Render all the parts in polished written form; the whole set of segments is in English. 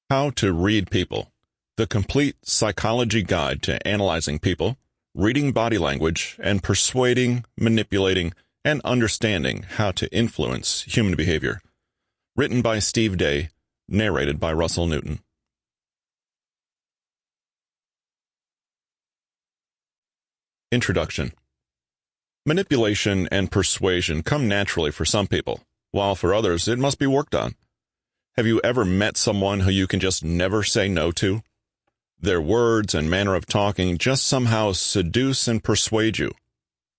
How to Read People, the complete psychology guide to analyzing people, reading body language, and persuading, manipulating, and understanding how to influence human behavior. Written by Steve Day, narrated by Russell Newton. Introduction. Manipulation and persuasion come naturally for some people, while for others it must be worked on. Have you ever met someone who you can just never say no to? Their words and manner of talking just somehow seduce and persuade you.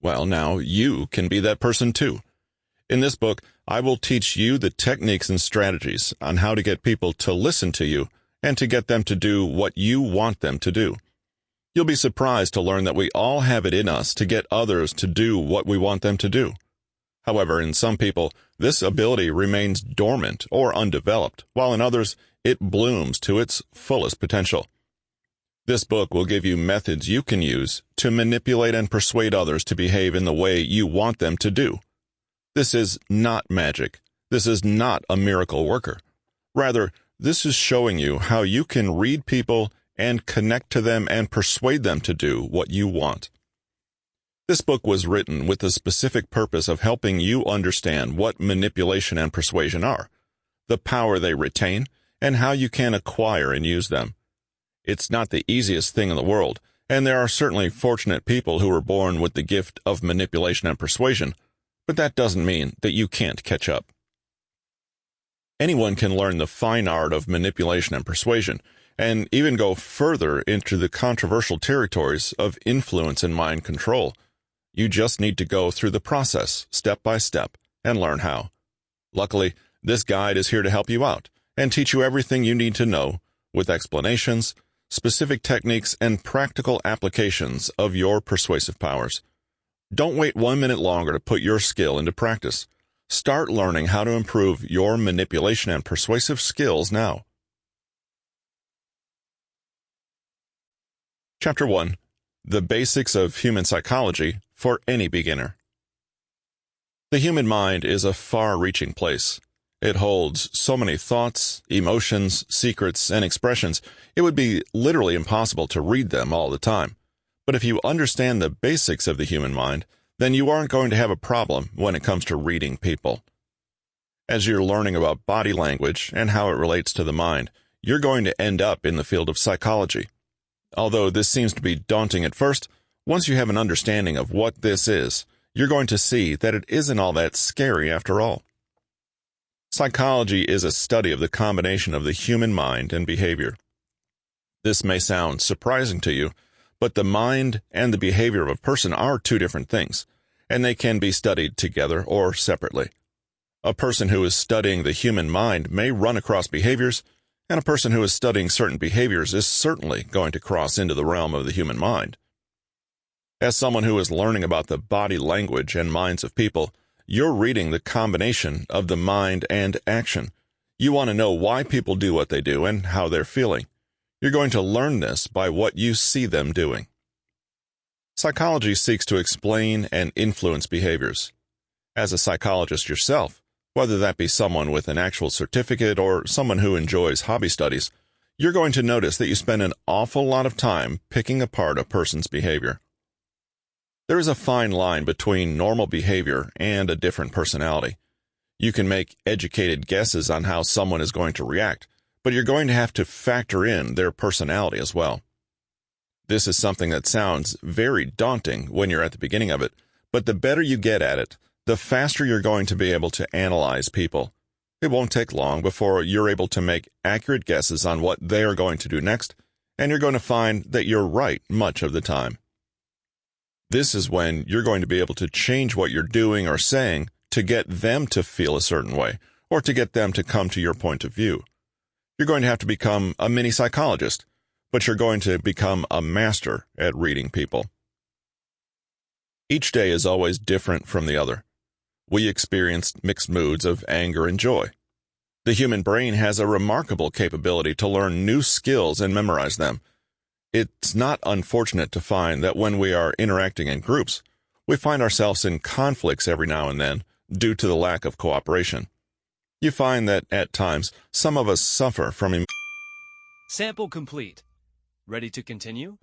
Well, now you can be that person too. In this book, I will teach you the techniques and strategies on how to get people to listen to you and to get them to do what you want them to do. You'll be surprised to learn that we all have it in us to get others to do what we want them to do. However, in some people, this ability remains dormant or undeveloped, while in others, it blooms to its fullest potential. This book will give you methods you can use to manipulate and persuade others to behave in the way you want them to do. This is not magic. This is not a miracle worker. Rather, this is showing you how you can read people and connect to them and persuade them to do what you want. This book was written with the specific purpose of helping you understand what manipulation and persuasion are, the power they retain, and how you can acquire and use them. It's not the easiest thing in the world, and there are certainly fortunate people who were born with the gift of manipulation and persuasion, but that doesn't mean that you can't catch up. Anyone can learn the fine art of manipulation and persuasion, and even go further into the controversial territories of influence and mind control. You just need to go through the process, step by step, and learn how. Luckily, this guide is here to help you out and teach you everything you need to know, with explanations, specific techniques, and practical applications of your persuasive powers. Don't wait 1 minute longer to put your skill into practice. Start learning how to improve your manipulation and persuasive skills now. Chapter 1. The Basics of Human Psychology for Any Beginner. The human mind is a far-reaching place. It holds so many thoughts, emotions, secrets, and expressions, it would be literally impossible to read them all the time. But if you understand the basics of the human mind, then you aren't going to have a problem when it comes to reading people. As you're learning about body language and how it relates to the mind, you're going to end up in the field of psychology. Although this seems to be daunting at first, once you have an understanding of what this is, you're going to see that it isn't all that scary after all. Psychology is a study of the combination of the human mind and behavior. This may sound surprising to you, but the mind and the behavior of a person are two different things, and they can be studied together or separately. A person who is studying the human mind may run across behaviors, and a person who is studying certain behaviors is certainly going to cross into the realm of the human mind. As someone who is learning about the body language and minds of people, you're reading the combination of the mind and action. You want to know why people do what they do and how they're feeling. You're going to learn this by what you see them doing. Psychology seeks to explain and influence behaviors. As a psychologist yourself, whether that be someone with an actual certificate or someone who enjoys hobby studies, you're going to notice that you spend an awful lot of time picking apart a person's behavior. There is a fine line between normal behavior and a different personality. You can make educated guesses on how someone is going to react, but you're going to have to factor in their personality as well. This is something that sounds very daunting when you're at the beginning of it, but the better you get at it, the faster you're going to be able to analyze people. It won't take long before you're able to make accurate guesses on what they are going to do next, and you're going to find that you're right much of the time. This is when you're going to be able to change what you're doing or saying to get them to feel a certain way, or to get them to come to your point of view. You're going to have to become a mini psychologist, but you're going to become a master at reading people. Each day is always different from the other. We experience mixed moods of anger and joy. The human brain has a remarkable capability to learn new skills and memorize them. It's not unfortunate to find that when we are interacting in groups, we find ourselves in conflicts every now and then due to the lack of cooperation. You find that at times some of us suffer from Sample complete. Ready to continue?